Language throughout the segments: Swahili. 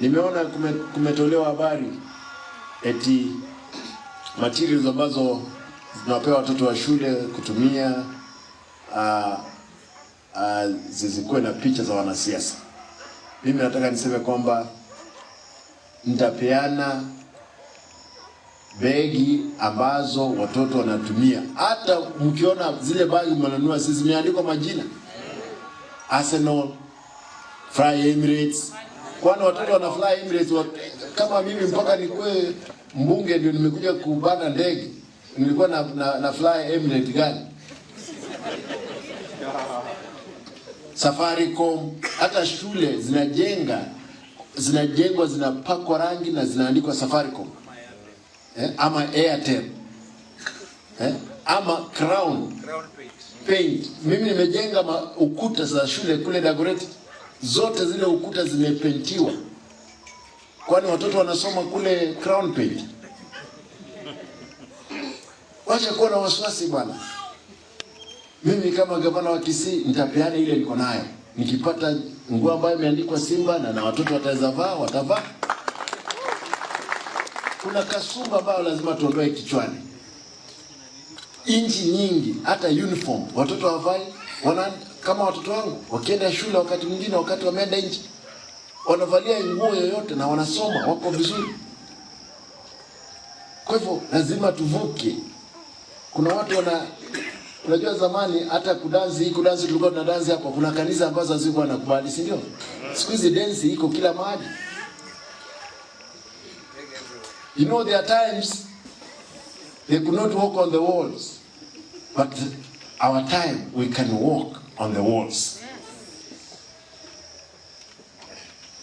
Nimeona kumetolewa habari eti materials ambazo zinapewa watoto wa shule kutumia zizikuwe na picha za wanasiasa. Mimi nataka niseme kwamba nitapeana begi ambazo watoto wanatumia. Hata mkiona zile bagi mnanunua sisi zimeandikwa majina. Arsenal, Fly Emirates. Kwani watoto wana Fly Emirates kama mimi mpaka nikuwe mbunge ndio nimekuja kupanda ndege. Nilikuwa na Fly Emirates gani? Safaricom. Hata shule zinajengwa zinapakwa rangi na zinaandikwa Safaricom. Ama Airtel. Ama Crown Paint. Mimi nimejenga ukuta za shule kule Dagoretti. Zote zile ukuta zimepentiwa. Kwani watoto wanasoma kule Crown Paint. Wacha kuwa na wasiwasi bwana. Mimi kama gavana wa Kisii nitapeana ile niko nayo. Nikipata nguo ambayo imeandikwa Simba na watoto wataweza vaa, watavaa. Kuna kasumba ambayo lazima tuondoe kichwani. Inchi nyingi hata uniform watoto wavai, kama watoto wangu wakienda shule wakati mwingine wakati wameenda nje wanavalia nguo yoyote na wanasoma wako vizuri. Kwa hivyo lazima tuvuke. Kuna watu unajua zamani hata kudansi tulikuwa tunadansi hapa, kuna kanisa ambazo hazikuwa nakubali, si ndio? Siku hizi dance iko kila mahali. You know, there are times they could not walk on the walls, but our time we can walk on the walls.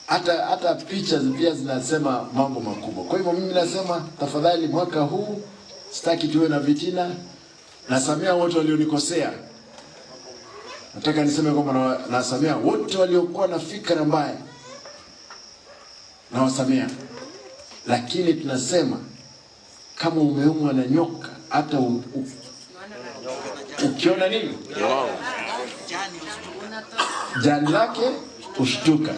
Hata pictures pia zinasema mambo makubwa. Kwa hivyo mimi nasema tafadhali mwaka huu sitaki tuwe na vitina. Nasamea wote walionikosea. Nataka niseme kwamba nasamea wote waliokuwa na fikra mbaya. Nawasamea. Lakini tunasema kama umeumwa na nyoka hata ukiona nini? Jani lake ushtuka.